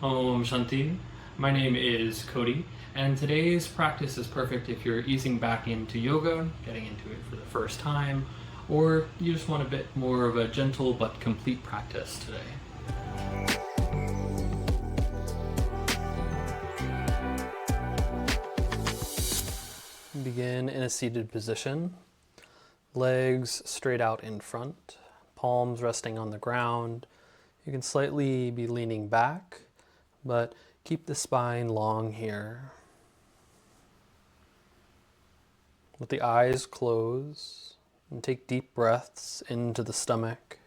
Om Shanti. My name is Cody, and today's practice is perfect if you're easing back into yoga, getting into it for the first time, or you just want a bit more of a gentle but complete practice today. Begin in a seated position, legs straight out in front, palms resting on the ground. You can slightly be leaning back, but keep the spine long here. Let the eyes close and take deep breaths into the stomach.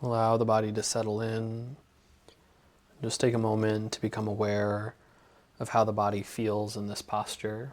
Allow the body to settle in. Just take a moment to become aware of how the body feels in this posture.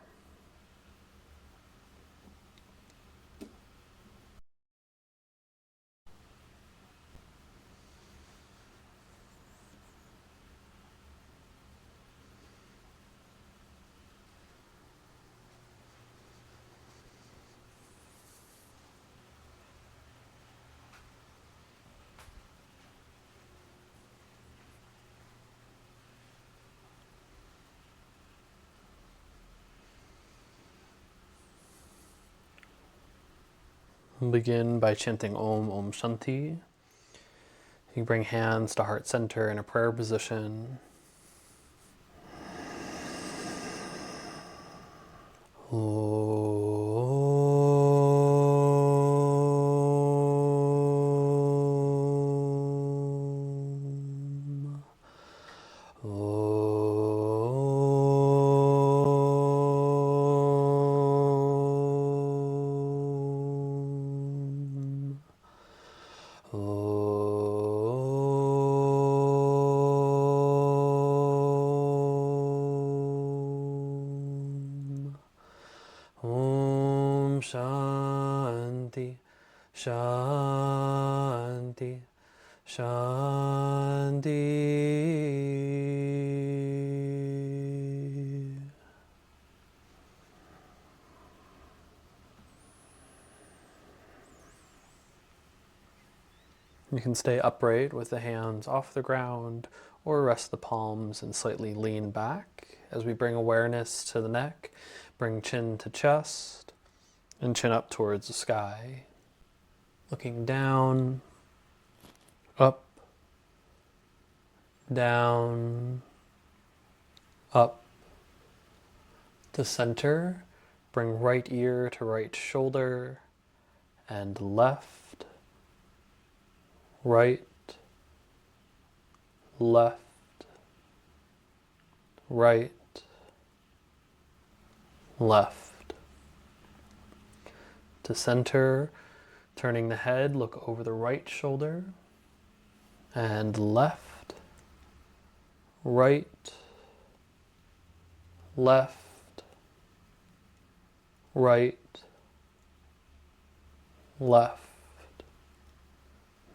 We'll begin by chanting Om Om Shanti. You can bring hands to heart center in a prayer position. Om Shanti, Shanti, Shanti. You can stay upright with the hands off the ground or rest the palms and slightly lean back as we bring awareness to the neck. Bring chin to chest and chin up towards the sky. Looking down, up, down, up. To center, bring right ear to right shoulder and left, right, left, right, left. To center, turning the head, look over the right shoulder and left, right, left, right, left.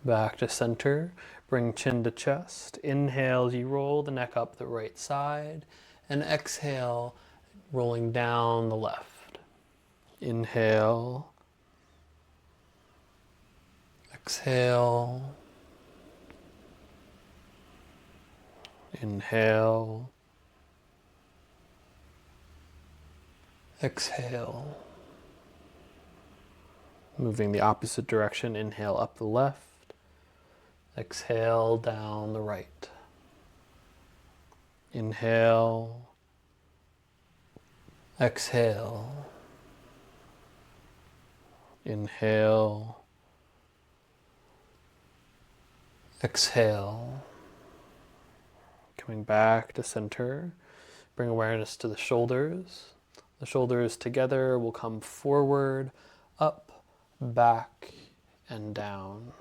Back to center. Bring chin to chest. Inhale as you roll the neck up the right side. And exhale, rolling down the left. Inhale. Exhale. Inhale. Exhale. Moving the opposite direction. Inhale up the left. Exhale down the right. Inhale. Exhale. Inhale. Exhale. Coming back to center. Bring awareness to the shoulders. The shoulders together will come forward, up, back, and down.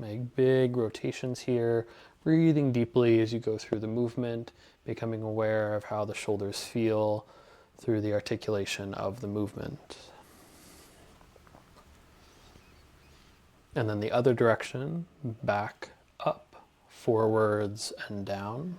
Make big rotations here, breathing deeply as you go through the movement, becoming aware of how the shoulders feel through the articulation of the movement. And then the other direction, back, up, forwards, and down.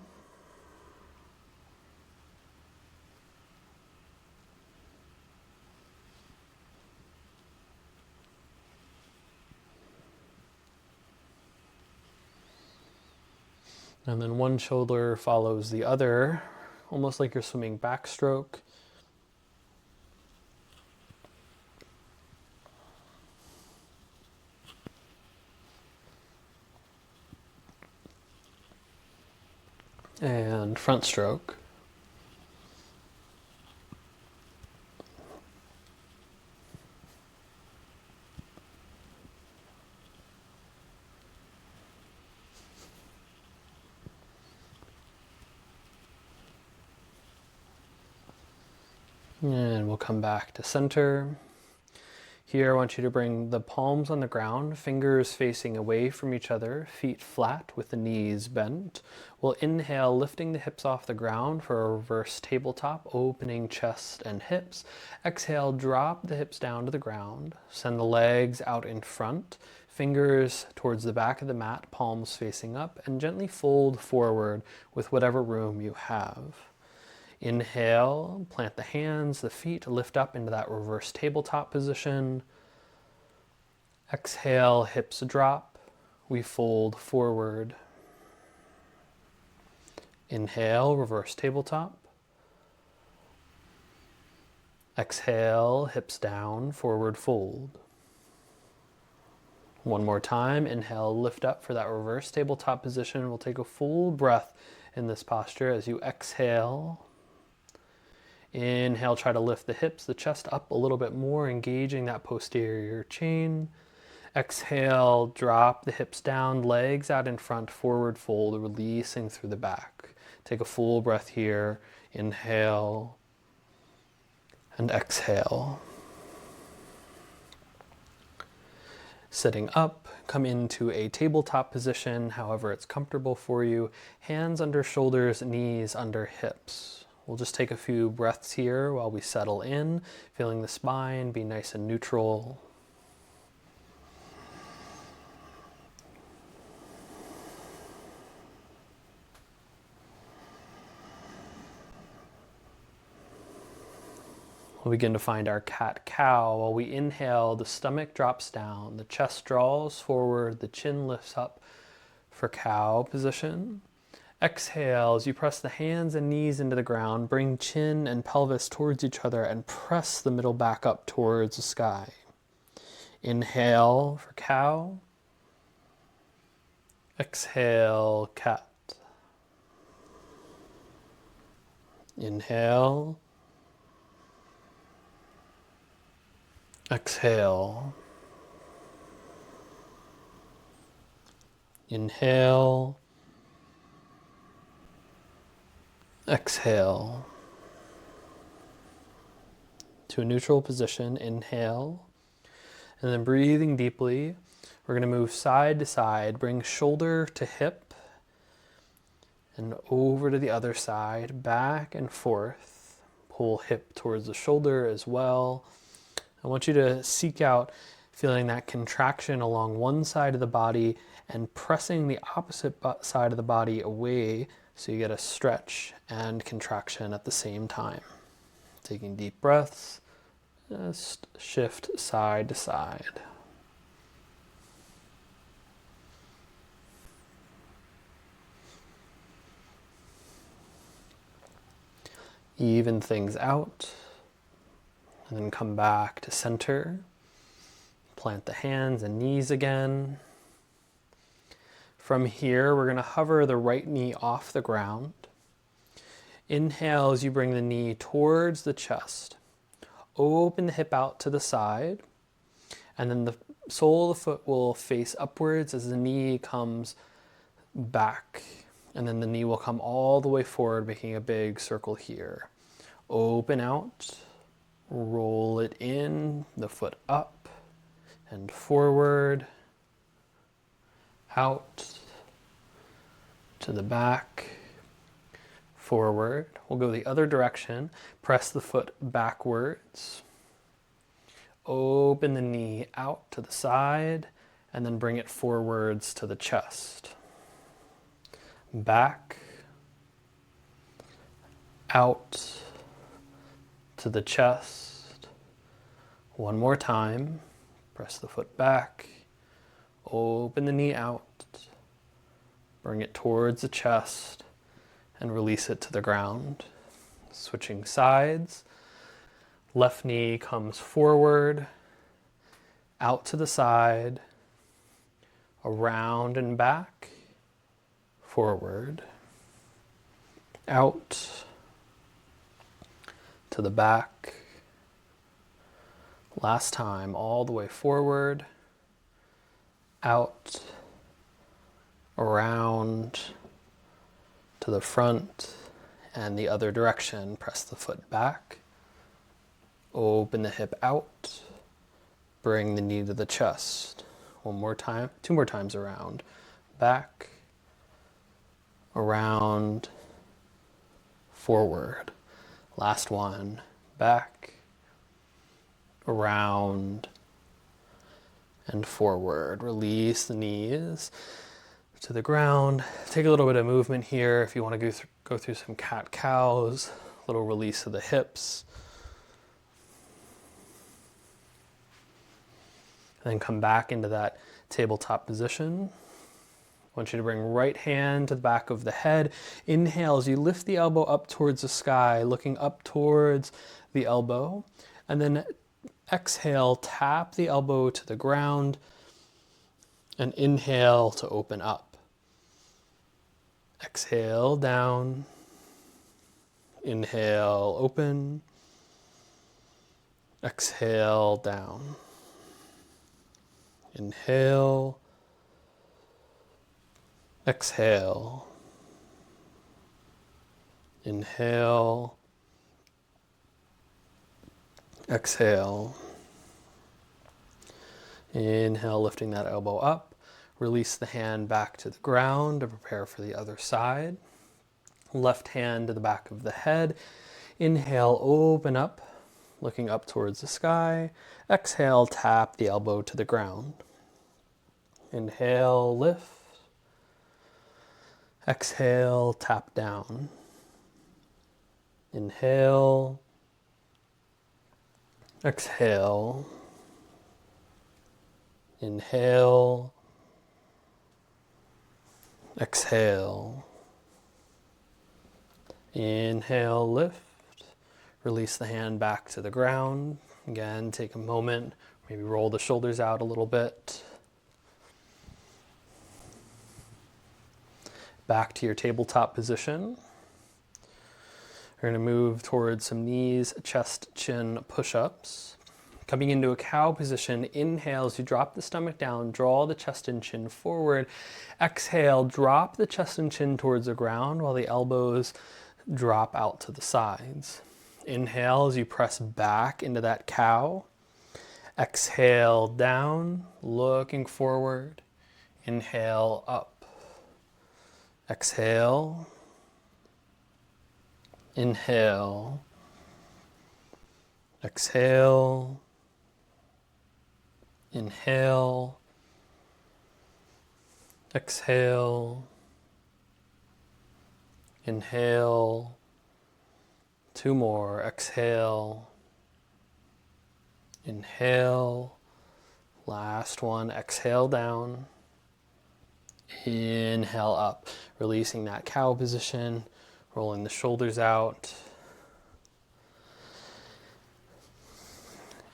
And then one shoulder follows the other, almost like you're swimming backstroke. And front stroke. And we'll come back to center. Here I want you to bring the palms on the ground, fingers facing away from each other, feet flat with the knees bent. We'll inhale, lifting the hips off the ground for a reverse tabletop, opening chest and hips. Exhale, drop the hips down to the ground. Send the legs out in front, fingers towards the back of the mat, palms facing up, and gently fold forward with whatever room you have. Inhale, plant the hands, the feet, lift up into that reverse tabletop position. Exhale, hips drop. We fold forward. Inhale, reverse tabletop. Exhale, hips down, forward fold. One more time, inhale, lift up for that reverse tabletop position. We'll take a full breath in this posture as you exhale. Inhale, try to lift the hips, the chest up a little bit more, engaging that posterior chain. Exhale, drop the hips down, legs out in front, forward fold, releasing through the back. Take a full breath here. Inhale and exhale. Sitting up, come into a tabletop position, however it's comfortable for you. Hands under shoulders, knees under hips. We'll just take a few breaths here while we settle in, feeling the spine be nice and neutral. We'll begin to find our cat-cow. While we inhale, the stomach drops down, the chest draws forward, the chin lifts up for cow position. Exhale as you press the hands and knees into the ground, bring chin and pelvis towards each other and press the middle back up towards the sky. Inhale for cow. Exhale, cat. Inhale. Exhale. Inhale. Exhale. To a neutral position, inhale. And then breathing deeply, we're going to move side to side, bring shoulder to hip, and over to the other side, back and forth. Pull hip towards the shoulder as well. I want you to seek out feeling that contraction along one side of the body and pressing the opposite side of the body away so you get a stretch and contraction at the same time. Taking deep breaths, just shift side to side. Even things out, and then come back to center. Plant the hands and knees again. From here, we're going to hover the right knee off the ground. Inhale as you bring the knee towards the chest. Open the hip out to the side, and then the sole of the foot will face upwards as the knee comes back, and then the knee will come all the way forward, making a big circle here. Open out, roll it in, the foot up and forward, out, to the back, forward. We'll go the other direction. Press the foot backwards. Open the knee out to the side, and then bring it forwards to the chest. Back, out, to the chest. One more time. Press the foot back. Open the knee out. Bring it towards the chest and release it to the ground. Switching sides. Left knee comes forward, out to the side, around and back, forward, out, to the back. Last time, all the way forward, out, around, to the front, and the other direction. Press the foot back. Open the hip out. Bring the knee to the chest. One more time, 2 more times around. Back, around, forward. Last one. Back, around, and forward. Release the knees to the ground. Take a little bit of movement here if you want to go through some cat-cows. A little release of the hips. And then come back into that tabletop position. I want you to bring right hand to the back of the head. Inhale as you lift the elbow up towards the sky, looking up towards the elbow. And then exhale, tap the elbow to the ground. And inhale to open up. Exhale, down. Inhale, open. Exhale, down. Inhale, exhale, inhale, exhale. Inhale, lifting that elbow up. Release the hand back to the ground to prepare for the other side. Left hand to the back of the head. Inhale, open up. Looking up towards the sky. Exhale, tap the elbow to the ground. Inhale, lift. Exhale, tap down. Inhale. Exhale. Inhale. Exhale. Inhale, lift. Release the hand back to the ground. Again, take a moment, maybe roll the shoulders out a little bit. Back to your tabletop position. We're going to move towards some knees, chest, chin push-ups. Coming into a cow position, inhale as you drop the stomach down, draw the chest and chin forward. Exhale, drop the chest and chin towards the ground while the elbows drop out to the sides. Inhale as you press back into that cow. Exhale, down, looking forward. Inhale, up. Exhale. Inhale. Exhale. Inhale. Exhale. Inhale. 2 more. Exhale. Inhale. Last one. Exhale down. Inhale up. Releasing that cow position. Rolling the shoulders out.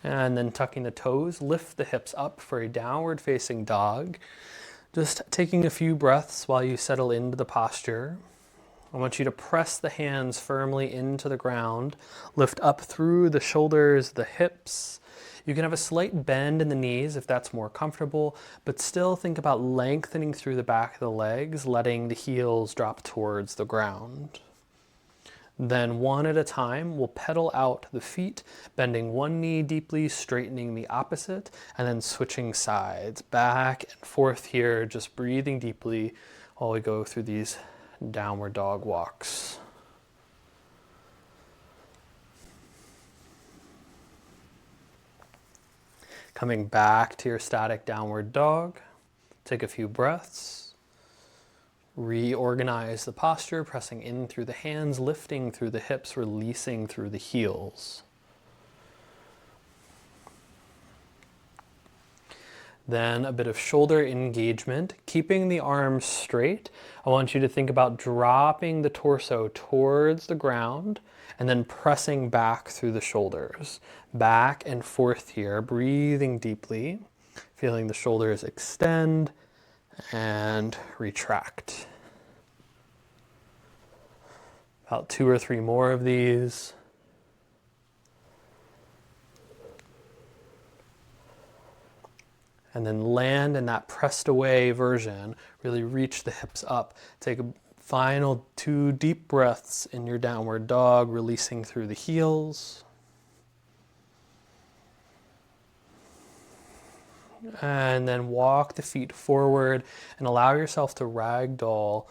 And then tucking the toes. Lift the hips up for a downward facing dog. Just taking a few breaths while you settle into the posture. I want you to press the hands firmly into the ground. Lift up through the shoulders, the hips. You can have a slight bend in the knees if that's more comfortable, but still think about lengthening through the back of the legs, letting the heels drop towards the ground. Then one at a time, we'll pedal out the feet, bending one knee deeply, straightening the opposite, and then switching sides, back and forth here, just breathing deeply while we go through these downward dog walks. Coming back to your static downward dog, take a few breaths. Reorganize the posture, pressing in through the hands, lifting through the hips, releasing through the heels. Then a bit of shoulder engagement, keeping the arms straight. I want you to think about dropping the torso towards the ground and then pressing back through the shoulders. Back and forth here, breathing deeply, feeling the shoulders extend and retract. About 2 or 3 more of these. And then land in that pressed away version. Really reach the hips up. Take a final 2 deep breaths in your downward dog, releasing through the heels. And then walk the feet forward and allow yourself to ragdoll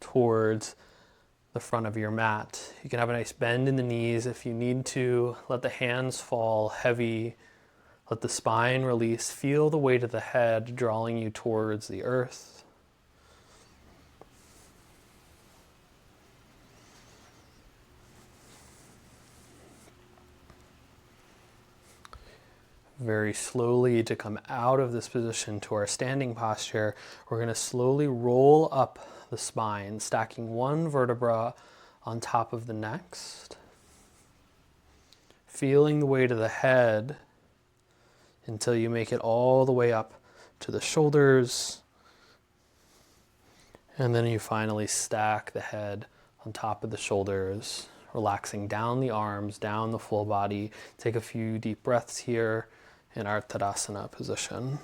towards the front of your mat. You can have a nice bend in the knees if you need to. Let the hands fall heavy. Let the spine release. Feel the weight of the head drawing you towards the earth. Very slowly, to come out of this position to our standing posture, we're going to slowly roll up the spine, stacking one vertebra on top of the next. Feeling the weight of the head until you make it all the way up to the shoulders. And then you finally stack the head on top of the shoulders, relaxing down the arms, down the full body. Take a few deep breaths here in our Tadasana position.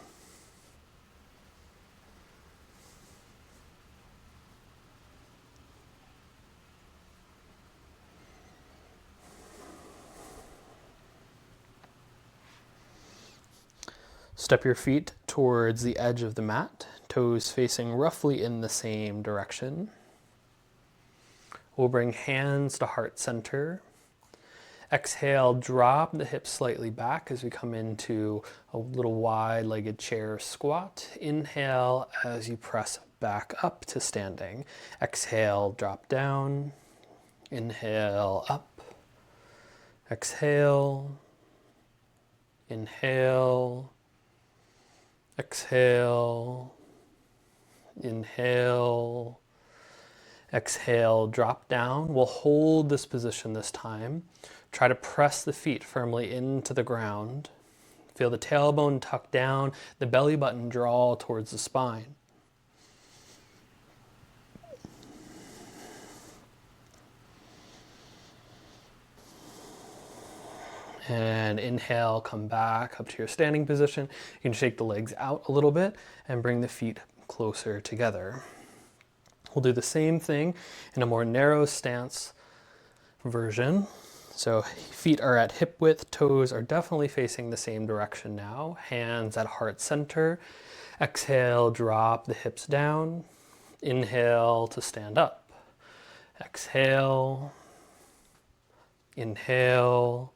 Step your feet towards the edge of the mat, toes facing roughly in the same direction. We'll bring hands to heart center. Exhale, drop the hips slightly back as we come into a little wide-legged chair squat. Inhale as you press back up to standing. Exhale, drop down. Inhale, up. Exhale. Inhale. Exhale. Inhale. Exhale, drop down. We'll hold this position this time. Try to press the feet firmly into the ground. Feel the tailbone tuck down, the belly button draw towards the spine. And inhale, come back up to your standing position. You can shake the legs out a little bit and bring the feet closer together. We'll do the same thing in a more narrow stance version. So feet are at hip width, toes are definitely facing the same direction now. Hands at heart center. Exhale, drop the hips down. Inhale to stand up. Exhale. Inhale.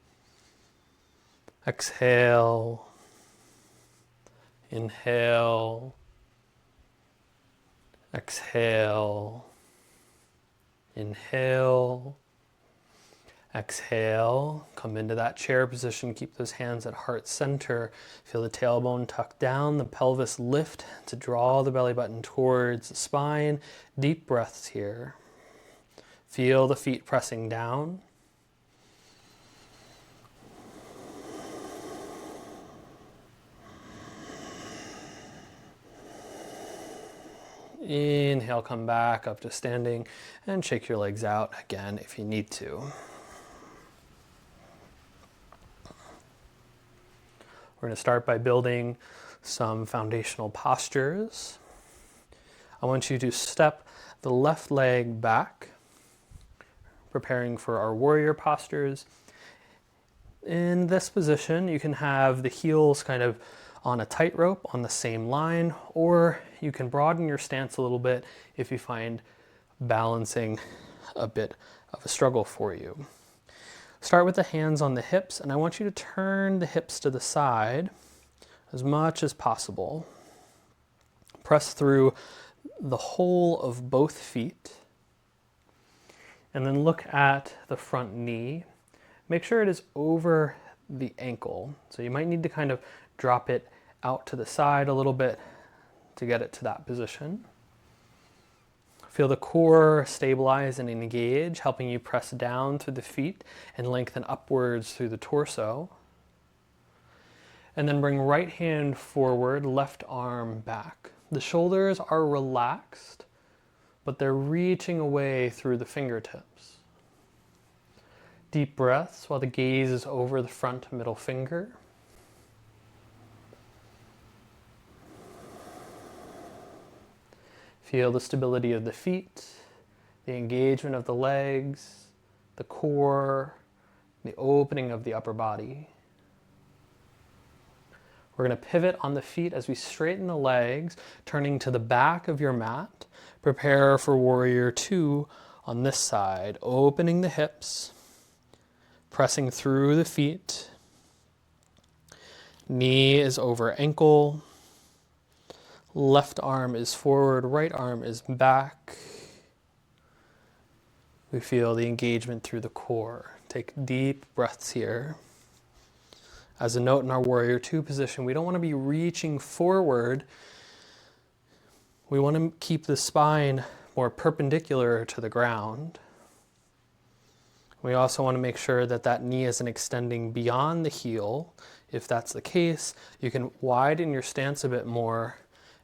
Exhale. Inhale. Exhale. Inhale. Exhale, come into that chair position, keep those hands at heart center. Feel the tailbone tuck down, the pelvis lift to draw the belly button towards the spine. Deep breaths here. Feel the feet pressing down. Inhale, come back up to standing and shake your legs out again if you need to. We're going to start by building some foundational postures. I want you to step the left leg back, preparing for our warrior postures. In this position, you can have the heels kind of on a tightrope on the same line, or you can broaden your stance a little bit if you find balancing a bit of a struggle for you. Start with the hands on the hips, and I want you to turn the hips to the side as much as possible. Press through the whole of both feet, and then look at the front knee. Make sure it is over the ankle. So you might need to kind of drop it out to the side a little bit to get it to that position. Feel the core stabilize and engage, helping you press down through the feet and lengthen upwards through the torso. And then bring right hand forward, left arm back. The shoulders are relaxed, but they're reaching away through the fingertips. Deep breaths while the gaze is over the front middle finger. Feel the stability of the feet, the engagement of the legs, the core, the opening of the upper body. We're going to pivot on the feet as we straighten the legs, turning to the back of your mat. Prepare for warrior 2 on this side, opening the hips, pressing through the feet. Knee is over ankle. Left arm is forward, right arm is back. We feel the engagement through the core. Take deep breaths here. As a note in our warrior 2 position, we don't want to be reaching forward. We want to keep the spine more perpendicular to the ground. We also want to make sure that that knee isn't extending beyond the heel. If that's the case, you can widen your stance a bit more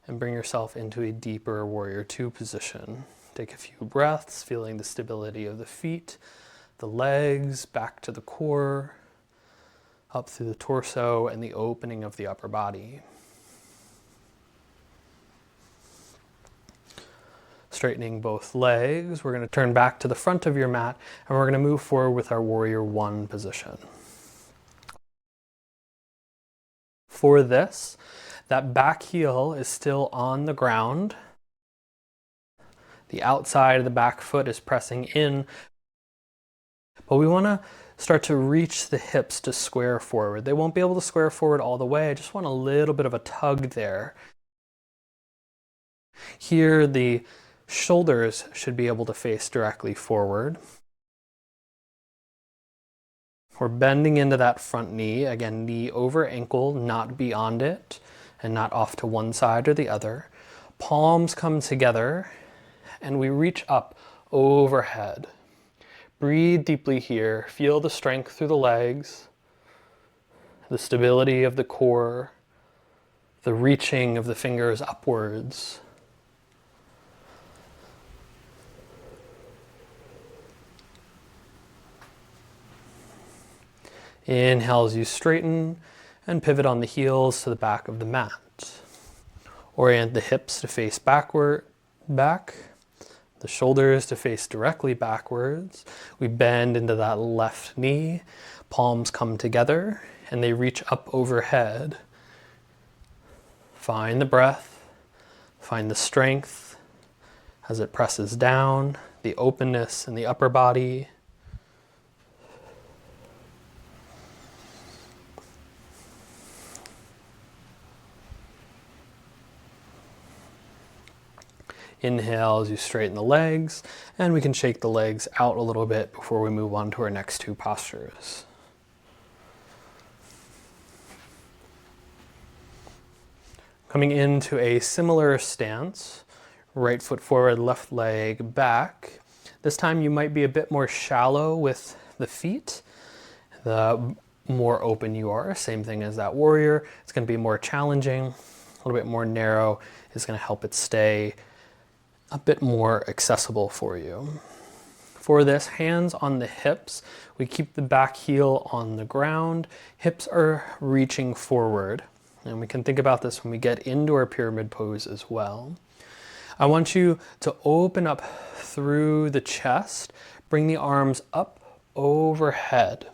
and bring yourself into a deeper warrior 2 position. Take a few breaths, feeling the stability of the feet, the legs, back to the core, up through the torso, and the opening of the upper body. Straightening both legs, we're going to turn back to the front of your mat, and we're going to move forward with our warrior 1 position. For this, that back heel is still on the ground. The outside of the back foot is pressing in, but we want to start to reach the hips to square forward. They won't be able to square forward all the way. I just want a little bit of a tug there. Here, the shoulders should be able to face directly forward. We're bending into that front knee. Again, knee over ankle, not beyond it, and not off to one side or the other. Palms come together, and we reach up overhead. Breathe deeply here. Feel the strength through the legs, the stability of the core, the reaching of the fingers upwards. Inhale as you straighten and pivot on the heels to the back of the mat. Orient the hips to face back, the shoulders to face directly backwards. We bend into that left knee, palms come together, and they reach up overhead. Find the breath, find the strength as it presses down, the openness in the upper body. Inhale as you straighten the legs, and we can shake the legs out a little bit before we move on to our next 2 postures. Coming into a similar stance, right foot forward, left leg back. This time you might be a bit more shallow with the feet. The more open you are, same thing as that warrior, it's going to be more challenging. A little bit more narrow is going to help it stay a bit more accessible for you. For this, hands on the hips, we keep the back heel on the ground, hips are reaching forward, and we can think about this when we get into our pyramid pose as well. I want you to open up through the chest, Bring the arms up overhead.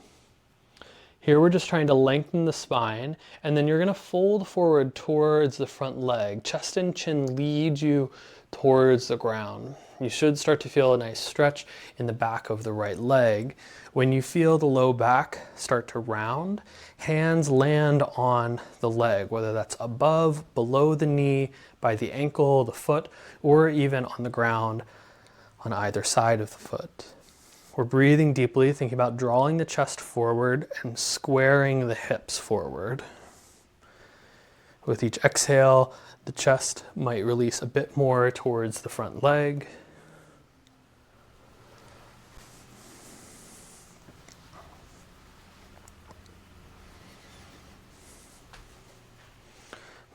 Here we're just trying to lengthen the spine, and then you're going to fold forward towards the front leg. Chest and chin lead you towards the ground. You should start to feel a nice stretch in the back of the right leg. When you feel the low back start to round, hands land on the leg, whether that's above, below the knee, by the ankle, the foot, or even on the ground on either side of the foot. We're breathing deeply, thinking about drawing the chest forward and squaring the hips forward. With each exhale, the chest might release a bit more towards the front leg.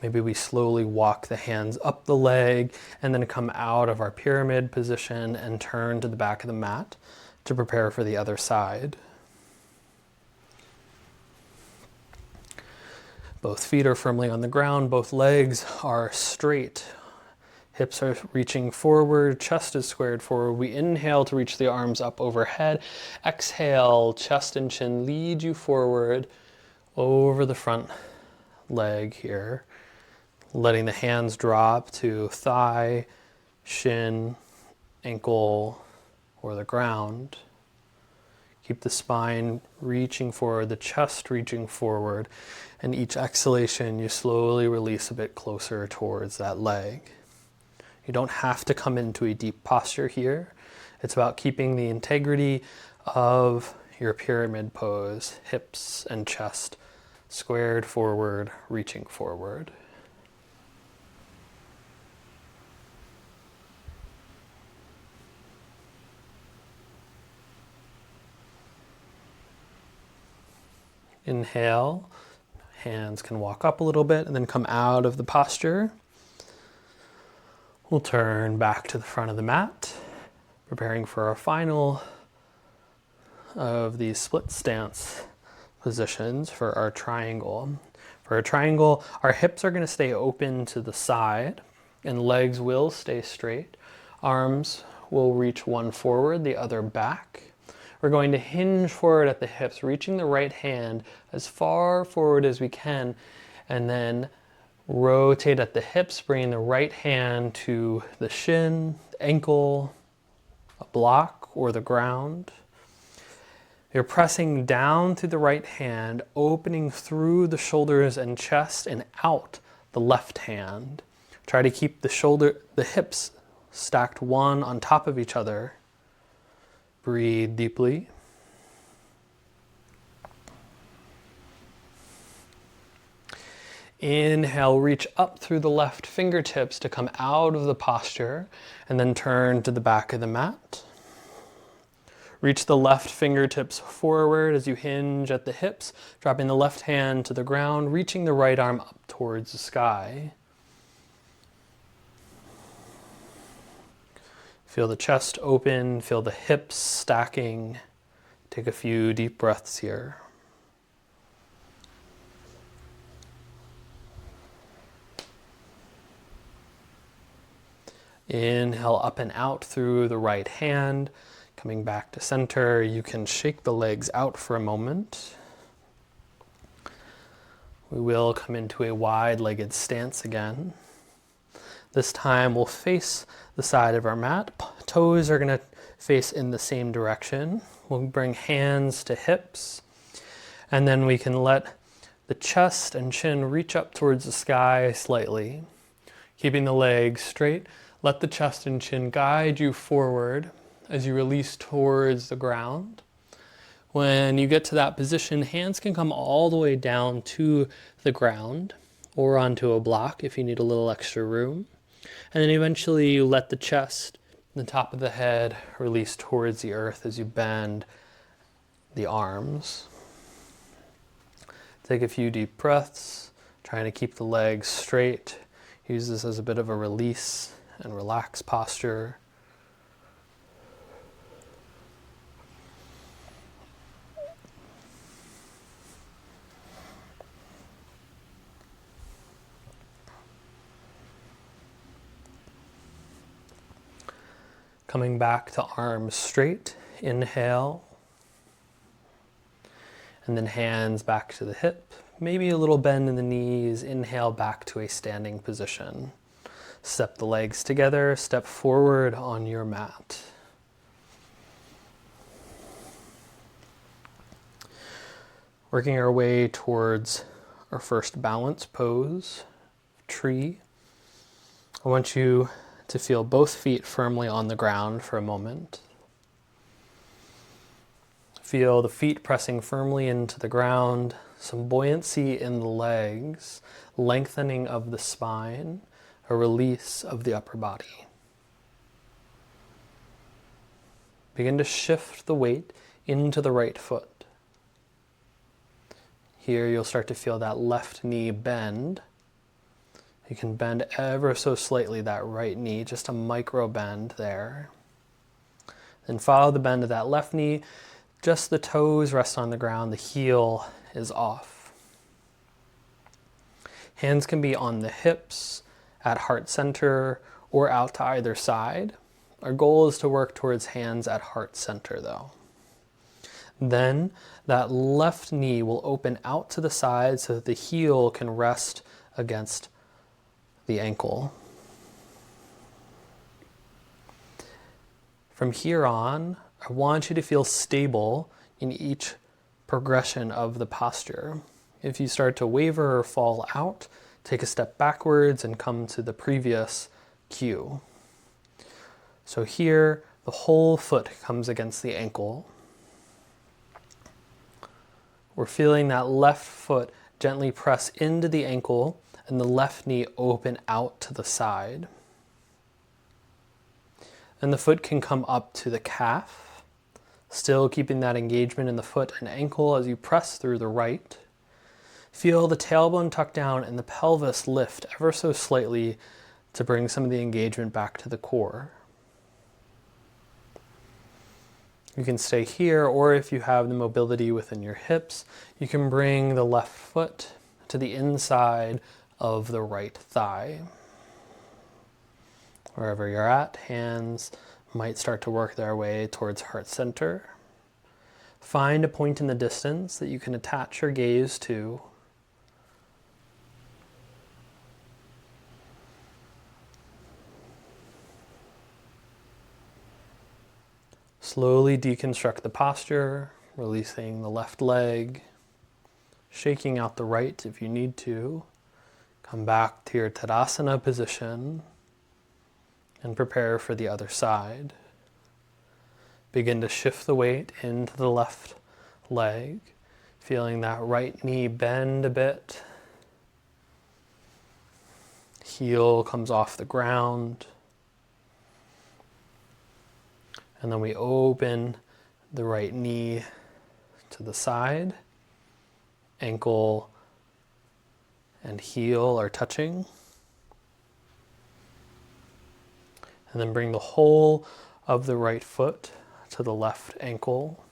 Maybe we slowly walk the hands up the leg and then come out of our pyramid position and turn to the back of the mat to prepare for the other side. Both feet are firmly on the ground, both legs are straight. Hips are reaching forward, chest is squared forward. We inhale to reach the arms up overhead. Exhale, chest and chin lead you forward over the front leg here. Letting the hands drop to thigh, shin, ankle, or the ground. Keep the spine reaching forward, the chest reaching forward, and each exhalation you slowly release a bit closer towards that leg. You don't have to come into a deep posture here. It's about keeping the integrity of your pyramid pose, hips and chest squared forward, reaching forward. Inhale, hands can walk up a little bit and then come out of the posture. We'll turn back to the front of the mat, preparing for our final of these split stance positions for our triangle. For our triangle, our hips are going to stay open to the side and legs will stay straight. Arms will reach one forward, the other back. We're going to hinge forward at the hips, reaching the right hand as far forward as we can, and then rotate at the hips, bringing the right hand to the shin, ankle, a block, or the ground. You're pressing down through the right hand, opening through the shoulders and chest and out the left hand. Try to keep the hips stacked one on top of each other. Breathe deeply. Inhale, reach up through the left fingertips to come out of the posture and then turn to the back of the mat. Reach the left fingertips forward as you hinge at the hips, dropping the left hand to the ground, reaching the right arm up towards the sky. Feel the chest open, feel the hips stacking. Take a few deep breaths here. Inhale up and out through the right hand. Coming back to center, you can shake the legs out for a moment. We will come into a wide-legged stance again. This time we'll face the side of our mat. Toes are going to face in the same direction. We'll bring hands to hips, and then we can let the chest and chin reach up towards the sky slightly. Keeping the legs straight, let the chest and chin guide you forward as you release towards the ground. When you get to that position, hands can come all the way down to the ground or onto a block if you need a little extra room. And then eventually you let the chest, the top of the head, release towards the earth as you bend the arms. Take a few deep breaths, trying to keep the legs straight. Use this as a bit of a release and relax posture. Coming back to arms straight, Inhale. And then hands back to the hip. Maybe a little bend in the knees. Inhale back to a standing position. Step the legs together. Step forward on your mat. Working our way towards our first balance pose, tree. I want you to feel both feet firmly on the ground for a moment. Feel the feet pressing firmly into the ground, some buoyancy in the legs, lengthening of the spine, a release of the upper body. Begin to shift the weight into the right foot. Here you'll start to feel that left knee bend. You can bend ever so slightly that right knee, just a micro bend there. Then follow the bend of that left knee. Just the toes rest on the ground, the heel is off. Hands can be on the hips, at heart center, or out to either side. Our goal is to work towards hands at heart center though. Then that left knee will open out to the side so that the heel can rest against the ankle. From here on, I want you to feel stable in each progression of the posture. If you start to waver or fall out, take a step backwards and come to the previous cue. So here, the whole foot comes against the ankle. We're feeling that left foot gently press into the ankle and the left knee open out to the side. And the foot can come up to the calf, still keeping that engagement in the foot and ankle as you press through the right. Feel the tailbone tuck down and the pelvis lift ever so slightly to bring some of the engagement back to the core. You can stay here, or if you have the mobility within your hips, you can bring the left foot to the inside of the right thigh. Wherever you're at, hands might start to work their way towards heart center. Find a point in the distance that you can attach your gaze to. Slowly deconstruct the posture, releasing the left leg, shaking out the right if you need to. Come back to your Tadasana position and prepare for the other side. Begin to shift the weight into the left leg, feeling that right knee bend a bit. Heel comes off the ground. And then we open the right knee to the side. Ankle and heel are touching. And then bring the whole of the right foot to the left ankle.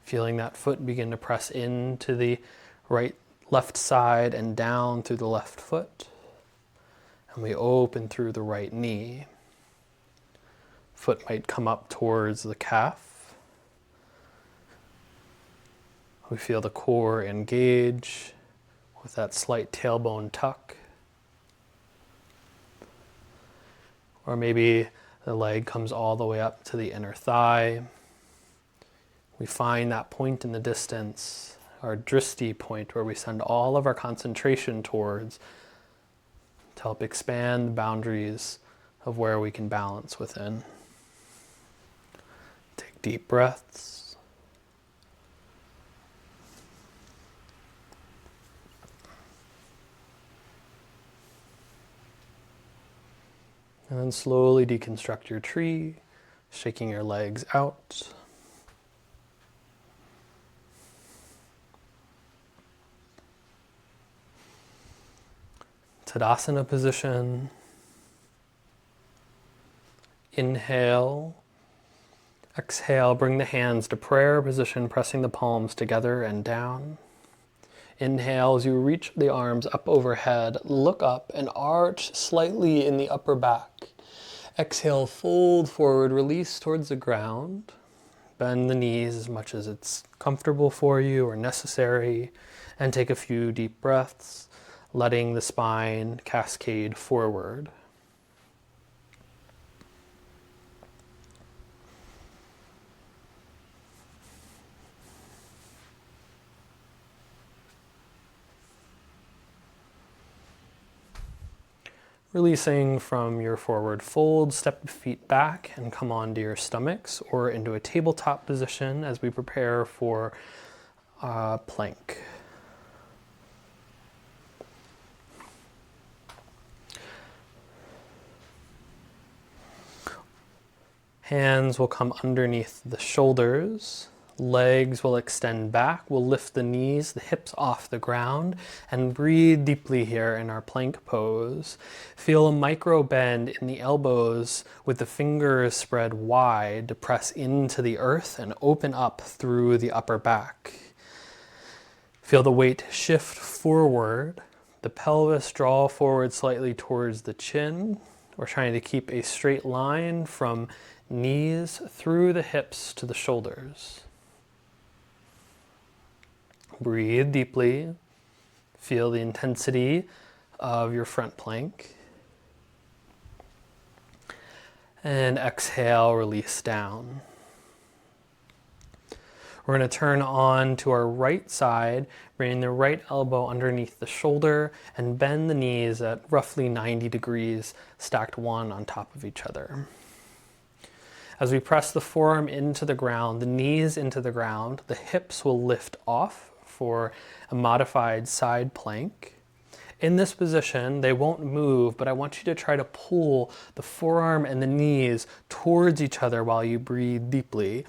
Feeling that foot begin to press into the left side and down through the left foot. And we open through the right knee. Foot might come up towards the calf. We feel the core engage with that slight tailbone tuck. Or maybe the leg comes all the way up to the inner thigh. We find that point in the distance, our drishti point, where we send all of our concentration towards to help expand the boundaries of where we can balance within. Take deep breaths. And then slowly deconstruct your tree, shaking your legs out. Tadasana position. Inhale. Exhale, bring the hands to prayer position, pressing the palms together and down. Inhale as you reach the arms up overhead, look up and arch slightly in the upper back. Exhale, fold forward, release towards the ground. bend the knees as much as it's comfortable for you or necessary, and take a few deep breaths, letting the spine cascade forward. Releasing from your forward fold, step the feet back and come onto your stomachs or into a tabletop position as we prepare for plank. Hands will come underneath the shoulders. Legs will extend back. We'll lift the knees, the hips off the ground, and breathe deeply here in our plank pose. Feel a micro bend in the elbows with the fingers spread wide to press into the earth and open up through the upper back. Feel the weight shift forward. The pelvis draw forward slightly towards the chin. We're trying to keep a straight line from knees through the hips to the shoulders. Breathe deeply. Feel the intensity of your front plank. And exhale, release down. We're going to turn on to our right side, bringing the right elbow underneath the shoulder and bend the knees at roughly 90 degrees, stacked one on top of each other. As we press the forearm into the ground, the knees into the ground, the hips will lift off for a modified side plank. In this position, they won't move, but I want you to try to pull the forearm and the knees towards each other while you breathe deeply.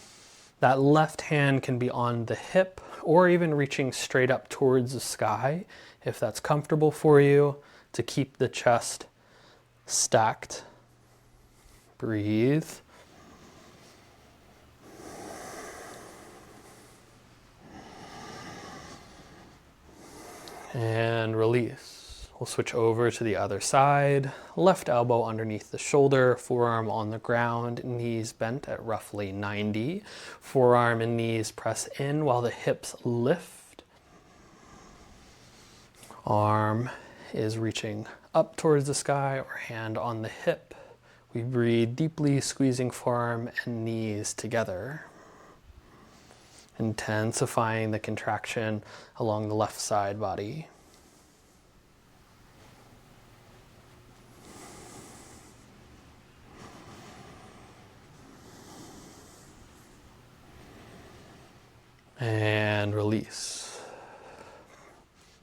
That left hand can be on the hip or even reaching straight up towards the sky if that's comfortable for you to keep the chest stacked. Breathe. And release. We'll switch over to the other side. Left elbow underneath the shoulder, forearm on the ground, knees bent at roughly 90. Forearm and knees press in while the hips lift. Arm is reaching up towards the sky or hand on the hip. We breathe deeply, squeezing forearm and knees together. Intensifying the contraction along the left side body. And release.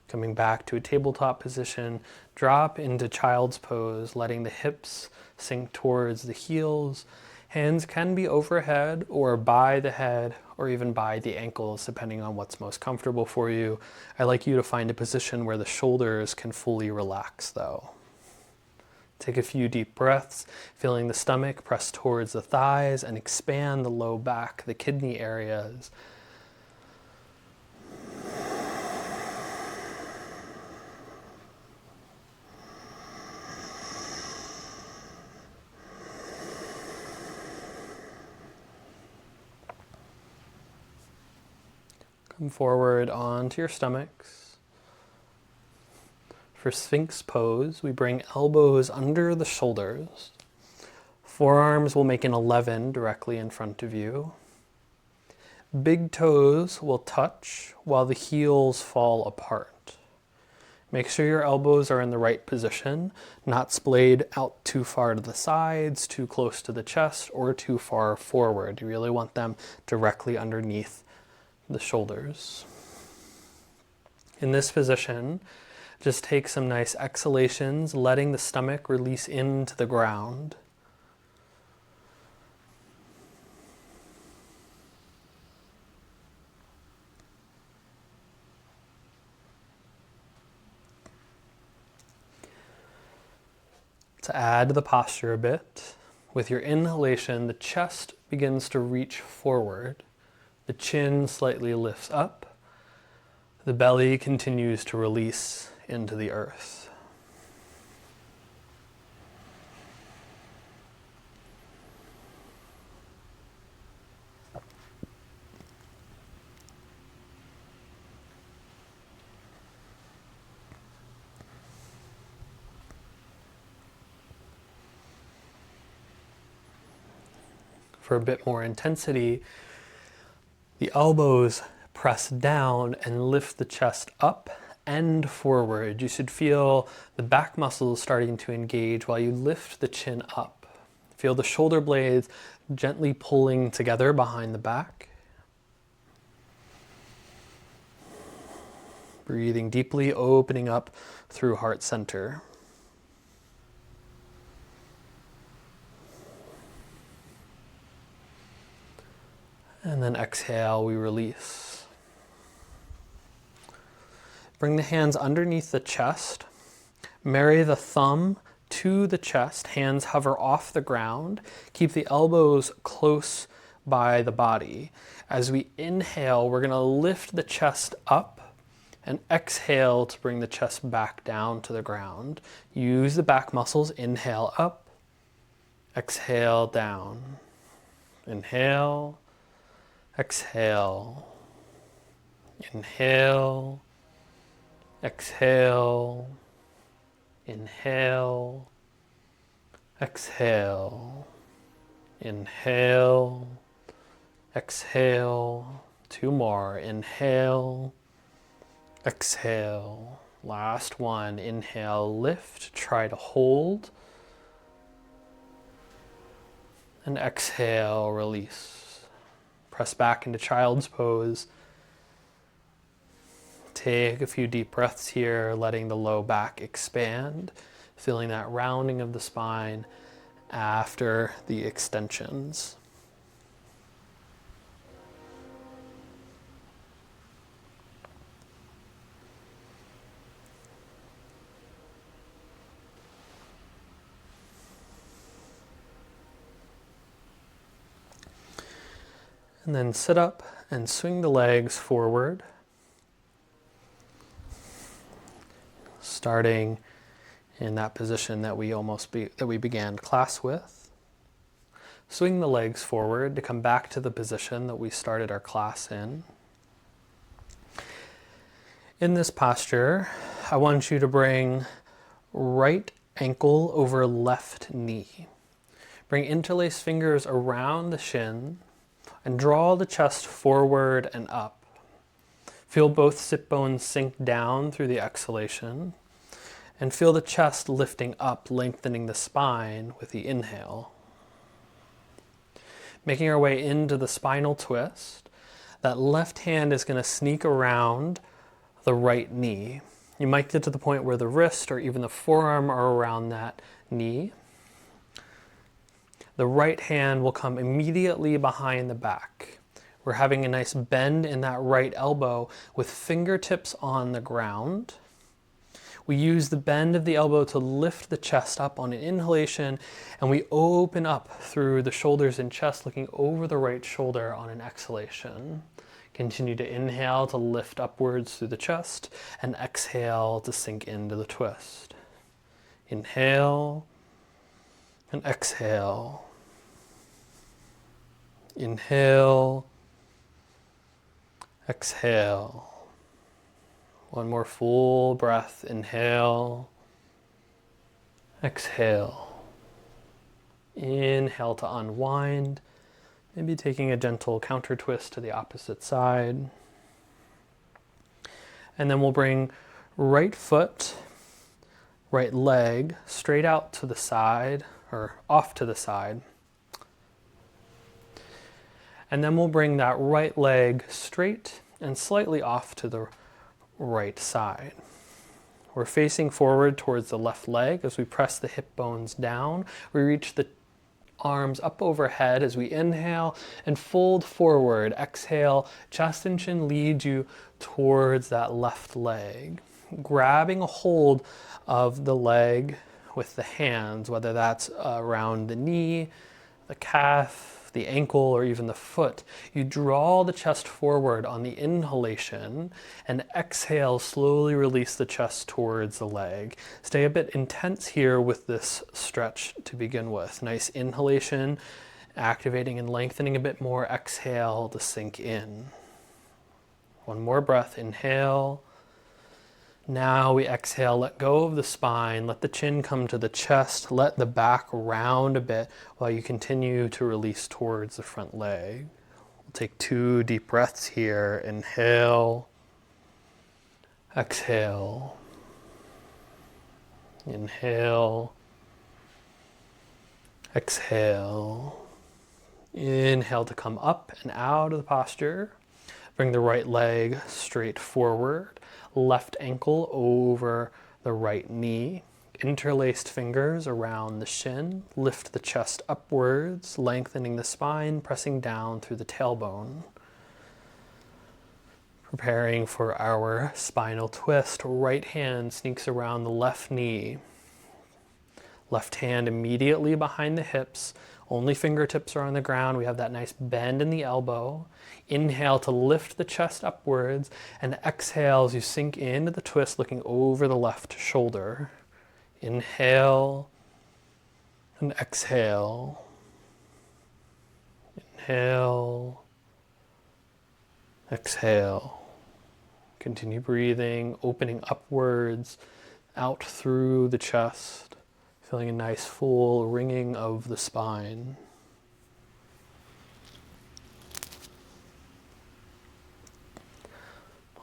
Coming back to a tabletop position, drop into child's pose, letting the hips sink towards the heels. Hands can be overhead or by the head or even by the ankles, depending on what's most comfortable for you. I like you to find a position where the shoulders can fully relax though. Take a few deep breaths, feeling the stomach press towards the thighs and expand the low back, the kidney areas. Come forward onto your stomachs. For Sphinx pose, we bring elbows under the shoulders. Forearms will make an 11 directly in front of you. Big toes will touch while the heels fall apart. Make sure your elbows are in the right position, not splayed out too far to the sides, too close to the chest, or too far forward. You really want them directly underneath the shoulders. In this position, just take some nice exhalations, letting the stomach release into the ground. To add to the posture a bit, with your inhalation, the chest begins to reach forward. The chin slightly lifts up. The belly continues to release into the earth. For a bit more intensity, the elbows press down and lift the chest up and forward. You should feel the back muscles starting to engage while you lift the chin up. Feel the shoulder blades gently pulling together behind the back. Breathing deeply, opening up through heart center. And then exhale, we release. Bring the hands underneath the chest. Marry the thumb to the chest. Hands hover off the ground. Keep the elbows close by the body. As we inhale, we're going to lift the chest up and exhale to bring the chest back down to the ground. Use the back muscles. Inhale up. Exhale down. Inhale. Exhale, inhale, exhale, inhale, exhale, inhale, exhale. 2 more, inhale, exhale. Last one, inhale, lift, try to hold, and exhale, release. Press back into child's pose. Take a few deep breaths here, letting the low back expand, feeling that rounding of the spine after the extensions. And then sit up and swing the legs forward. Starting in that position that we began class with. Swing the legs forward to come back to the position that we started our class in. In this posture, I want you to bring right ankle over left knee. Bring interlaced fingers around the shin and draw the chest forward and up. Feel both sit bones sink down through the exhalation, and feel the chest lifting up, lengthening the spine with the inhale. Making our way into the spinal twist, that left hand is going to sneak around the right knee. You might get to the point where the wrist or even the forearm are around that knee. The right hand will come immediately behind the back. We're having a nice bend in that right elbow with fingertips on the ground. We use the bend of the elbow to lift the chest up on an inhalation, and we open up through the shoulders and chest, looking over the right shoulder on an exhalation. Continue to inhale to lift upwards through the chest, and exhale to sink into the twist. Inhale. And exhale. Inhale. Exhale. One more full breath. Inhale. Exhale. Inhale to unwind. Maybe taking a gentle counter twist to the opposite side. And then we'll bring right foot, right leg straight out to the side, or off to the side. And then we'll bring that right leg straight and slightly off to the right side. We're facing forward towards the left leg as we press the hip bones down. We reach the arms up overhead as we inhale and fold forward. Exhale, chest and chin lead you towards that left leg. Grabbing a hold of the leg with the hands, whether that's around the knee, the calf, the ankle, or even the foot. You draw the chest forward on the inhalation, and exhale, slowly release the chest towards the leg. Stay a bit intense here with this stretch to begin with. Nice inhalation, activating and lengthening a bit more. Exhale to sink in. One more breath. Inhale. Now we exhale, let go of the spine, let the chin come to the chest, let the back round a bit while you continue to release towards the front leg. We'll take 2 deep breaths here. Inhale, exhale, inhale, exhale. Inhale to come up and out of the posture. Bring the right leg straight forward. Left ankle over the right knee. Interlaced fingers around the shin. Lift the chest upwards, lengthening the spine, pressing down through the tailbone. Preparing for our spinal twist. Right hand sneaks around the left knee. Left hand immediately behind the hips. Only fingertips are on the ground. We have that nice bend in the elbow. Inhale to lift the chest upwards, and exhale as you sink into the twist, looking over the left shoulder. Inhale and exhale. Inhale, exhale. Continue breathing, opening upwards, out through the chest, feeling a nice full ringing of the spine.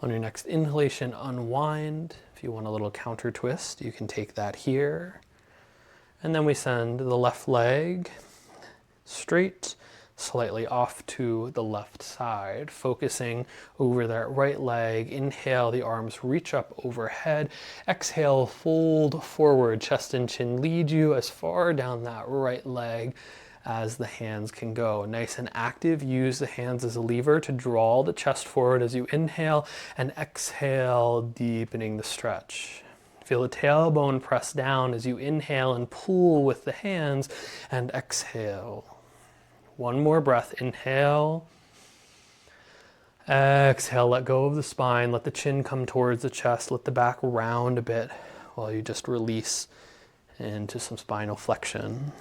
On your next inhalation, unwind. If you want a little counter twist, you can take that here. And then we send the left leg straight, slightly off to the left side, focusing over that right leg. Inhale, the arms reach up overhead. Exhale, fold forward, chest and chin lead you as far down that right leg as the hands can go. Nice and active. Use the hands as a lever to draw the chest forward as you inhale, and exhale, deepening the stretch. Feel the tailbone press down as you inhale and pull with the hands, and exhale. One more breath. Inhale. Exhale, let go of the spine. Let the chin come towards the chest. Let the back round a bit while you just release into some spinal flexion.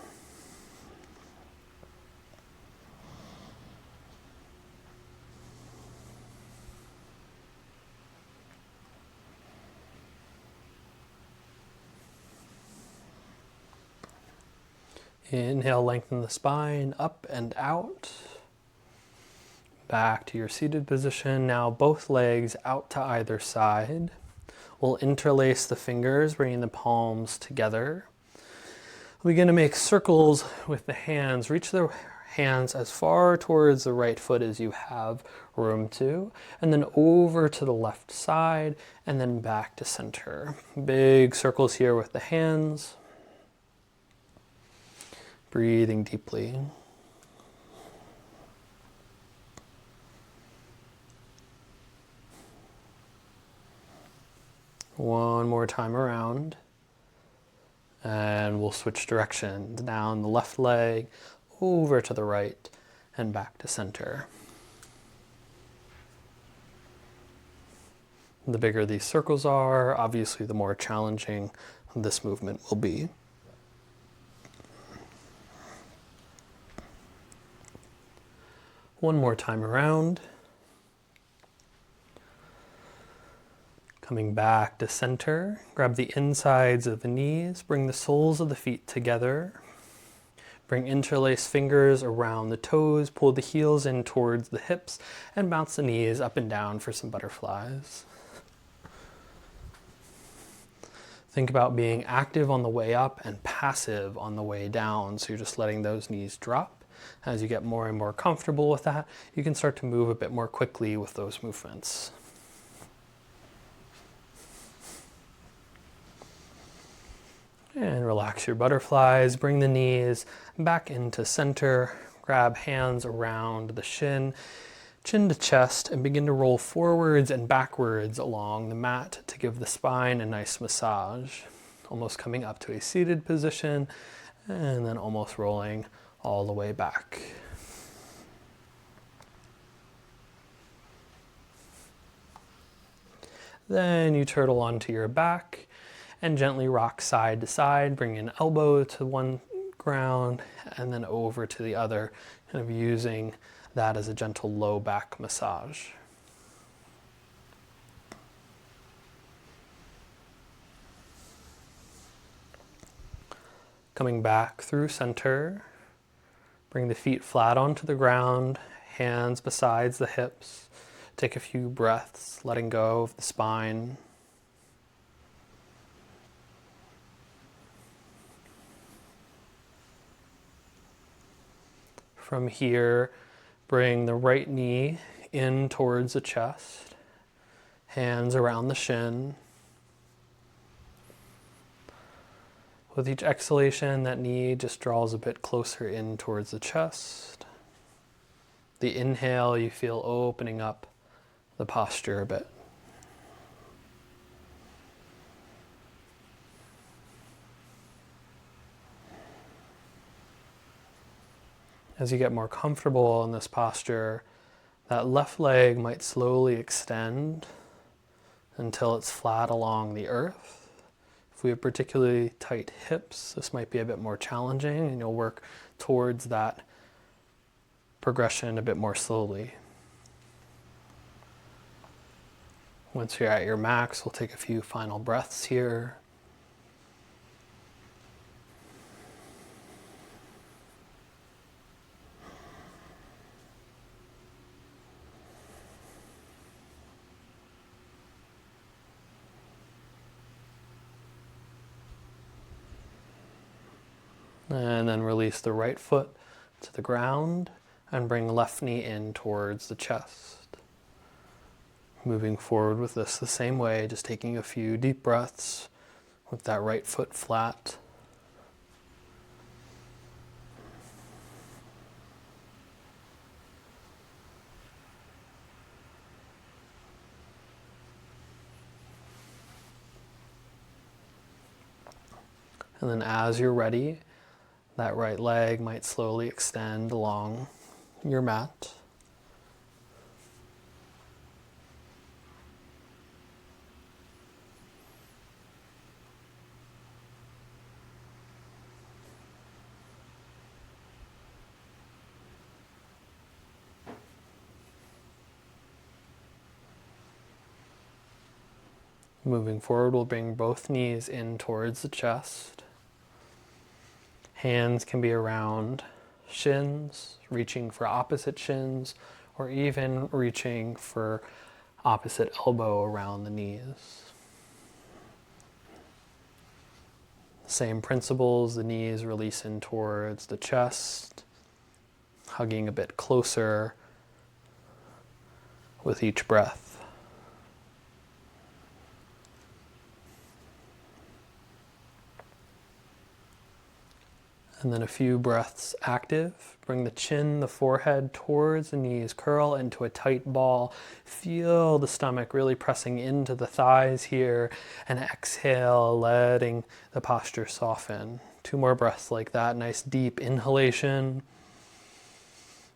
Inhale, lengthen the spine up and out. Back to your seated position. Now both legs out to either side. We'll interlace the fingers, bringing the palms together. We begin to make circles with the hands. Reach the hands as far towards the right foot as you have room to, and then over to the left side, and then back to center. Big circles here with the hands. Breathing deeply. One more time around. And we'll switch directions. Down the left leg, over to the right, and back to center. The bigger these circles are, obviously the more challenging this movement will be. One more time around. Coming back to center, grab the insides of the knees, bring the soles of the feet together. Bring interlaced fingers around the toes, pull the heels in towards the hips, and bounce the knees up and down for some butterflies. Think about being active on the way up and passive on the way down, so you're just letting those knees drop. As you get more and more comfortable with that, you can start to move a bit more quickly with those movements. And relax your butterflies. Bring the knees back into center. Grab hands around the shin, chin to chest, and begin to roll forwards and backwards along the mat to give the spine a nice massage. Almost coming up to a seated position, and then almost rolling all the way back. Then you turtle onto your back and gently rock side to side. Bring an elbow to one ground and then over to the other, kind of using that as a gentle low back massage. Coming back through center, bring the feet flat onto the ground, hands beside the hips. Take a few breaths, letting go of the spine. From here, bring the right knee in towards the chest, hands around the shin. With each exhalation, that knee just draws a bit closer in towards the chest. The inhale, you feel opening up the posture a bit. As you get more comfortable in this posture, that left leg might slowly extend until it's flat along the earth. If we have particularly tight hips, this might be a bit more challenging, and you'll work towards that progression a bit more slowly. Once you're at your max, we'll take a few final breaths here. And then release the right foot to the ground and bring left knee in towards the chest. Moving forward with this the same way, just taking a few deep breaths with that right foot flat. And then as you're ready, that right leg might slowly extend along your mat. Moving forward, we'll bring both knees in towards the chest. Hands can be around shins, reaching for opposite shins, or even reaching for opposite elbow around the knees. Same principles, the knees release in towards the chest, hugging a bit closer with each breath. And then a few breaths active. Bring the chin, the forehead towards the knees. Curl into a tight ball. Feel the stomach really pressing into the thighs here. And exhale, letting the posture soften. 2 more breaths like that. Nice deep inhalation.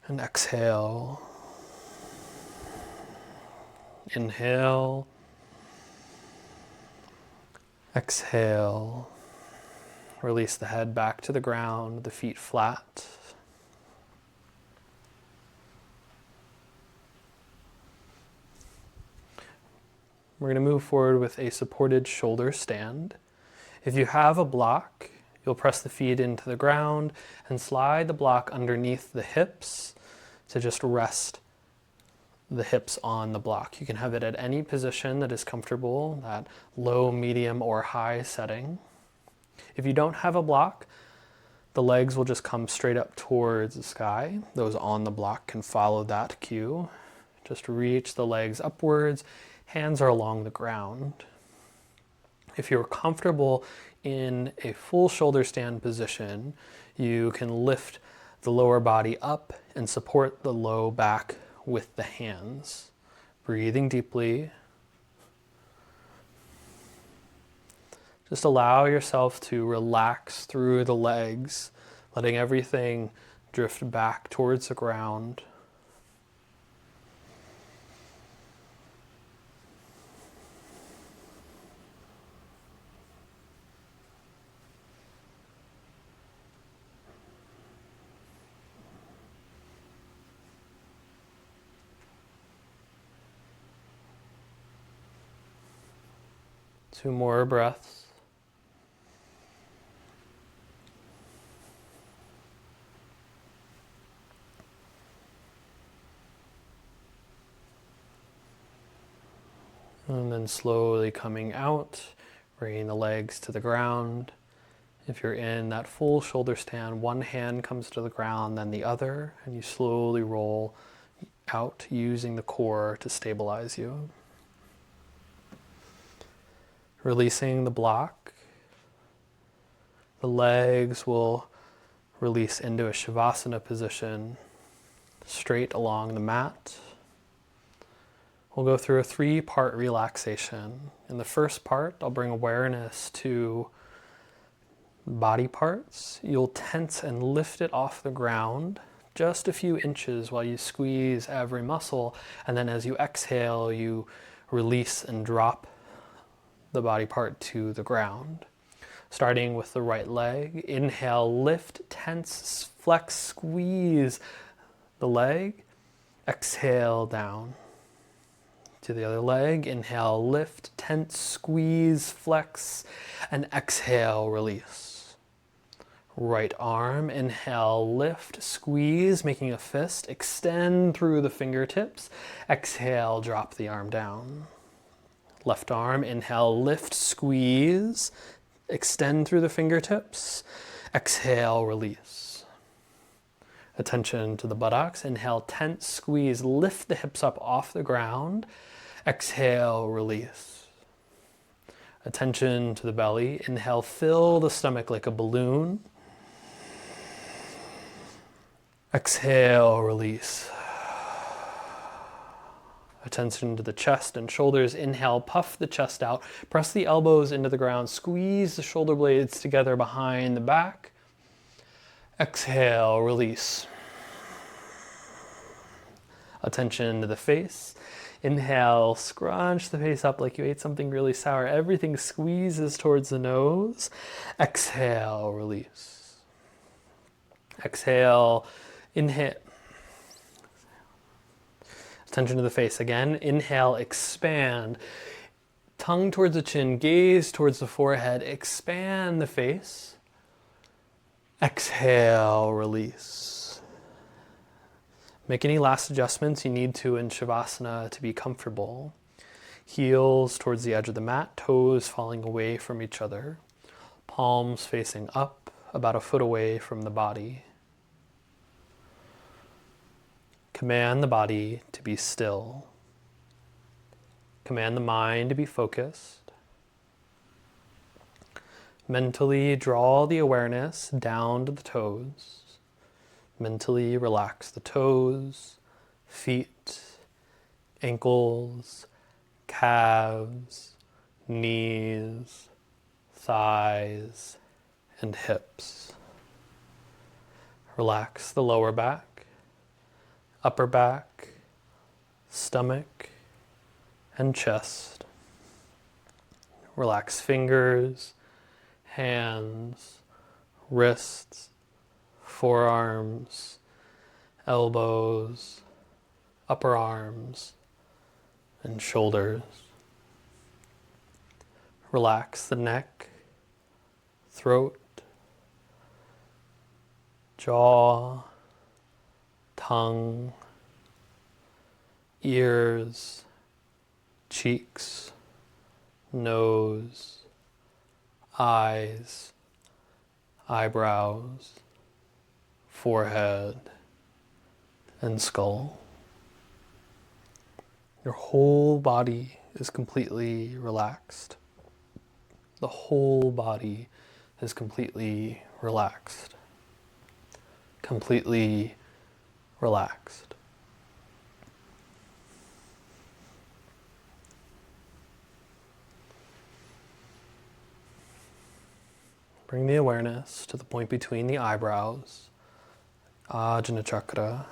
And exhale. Inhale. Exhale. Release the head back to the ground, the feet flat. We're going to move forward with a supported shoulder stand. If you have a block, you'll press the feet into the ground and slide the block underneath the hips to just rest the hips on the block. You can have it at any position that is comfortable, that low, medium, or high setting. If you don't have a block, the legs will just come straight up towards the sky. Those on the block can follow that cue. Just reach the legs upwards. Hands are along the ground. If you're comfortable in a full shoulder stand position, you can lift the lower body up and support the low back with the hands. Breathing deeply. Just allow yourself to relax through the legs, letting everything drift back towards the ground. Two more breaths. And then slowly coming out, bringing the legs to the ground. If you're in that full shoulder stand, one hand comes to the ground, then the other, and you slowly roll out using the core to stabilize you. Releasing the block. The legs will release into a Shavasana position, straight along the mat. We'll go through a 3-part relaxation. In the first part, I'll bring awareness to body parts. You'll tense and lift it off the ground just a few inches while you squeeze every muscle, and then as you exhale, you release and drop the body part to the ground. Starting with the right leg, inhale, lift, tense, flex, squeeze the leg. Exhale, down. To the other leg, inhale, lift, tense, squeeze, flex, and exhale, release. Right arm, inhale, lift, squeeze, making a fist, extend through the fingertips. Exhale, drop the arm down. Left arm, inhale, lift, squeeze, extend through the fingertips. Exhale, release. Attention to the buttocks. Inhale, tense, squeeze, lift the hips up off the ground. Exhale, release. Attention to the belly. Inhale, fill the stomach like a balloon. Exhale, release. Attention to the chest and shoulders. Inhale, puff the chest out. Press the elbows into the ground. Squeeze the shoulder blades together behind the back. Exhale, release. Attention to the face. Inhale, scrunch the face up like you ate something really sour. Everything squeezes towards the nose. Exhale, release. Exhale, inhale. Attention to the face again. Inhale, expand. Tongue towards the chin, gaze towards the forehead. Expand the face. Exhale, release. Make any last adjustments you need to in Shavasana to be comfortable. Heels towards the edge of the mat, toes falling away from each other. Palms facing up, about a foot away from the body. Command the body to be still. Command the mind to be focused. Mentally draw the awareness down to the toes. Mentally relax the toes, feet, ankles, calves, knees, thighs, and hips. Relax the lower back, upper back, stomach, and chest. Relax fingers, hands, wrists, forearms, elbows, upper arms, and shoulders. Relax the neck, throat, jaw, tongue, ears, cheeks, nose, eyes, eyebrows, forehead, and skull. Your whole body is completely relaxed. The whole body is completely relaxed. Completely relaxed. Bring the awareness to the point between the eyebrows, Ajna Chakra,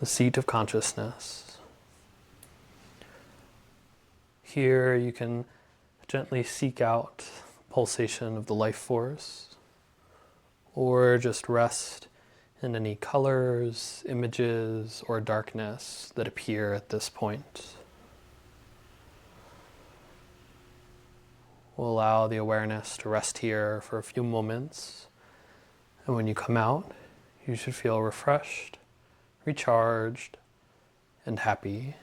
the seat of consciousness. Here you can gently seek out pulsation of the life force, or just rest in any colors, images, or darkness that appear at this point. We'll allow the awareness to rest here for a few moments, and when you come out, you should feel refreshed, recharged, and happy.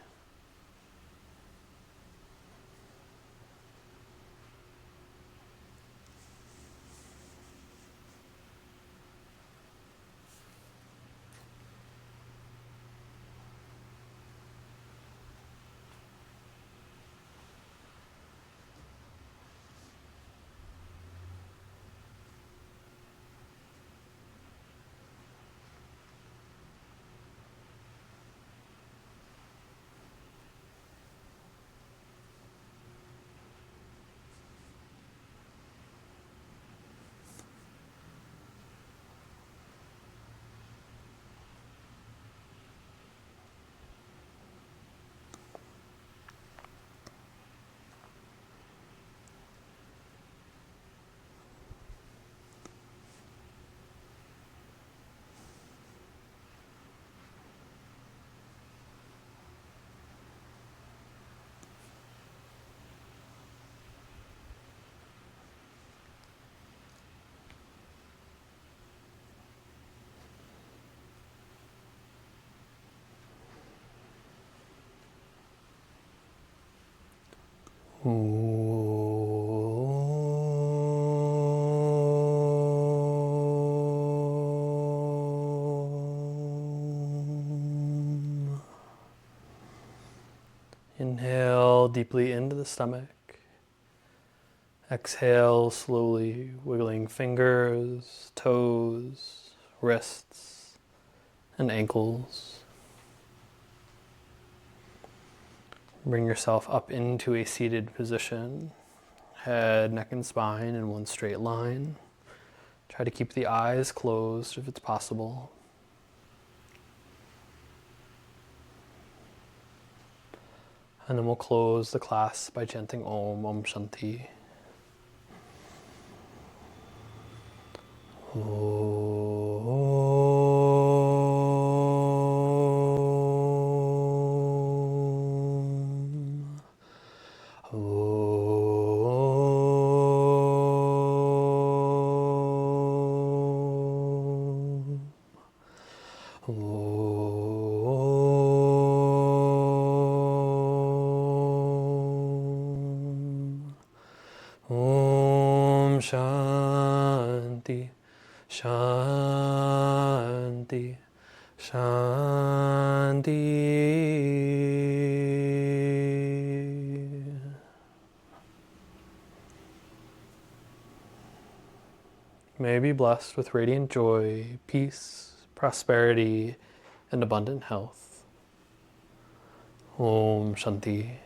Inhale deeply into the stomach. Exhale slowly, wiggling fingers, toes, wrists, and ankles. Bring yourself up into a seated position. Head, neck, and spine in one straight line. Try to keep the eyes closed if it's possible. And then we'll close the class by chanting Om, Om Shanti. Om Shanti, Shanti, Shanti. May you be blessed with radiant joy, peace, prosperity, and abundant health. Om Shanti.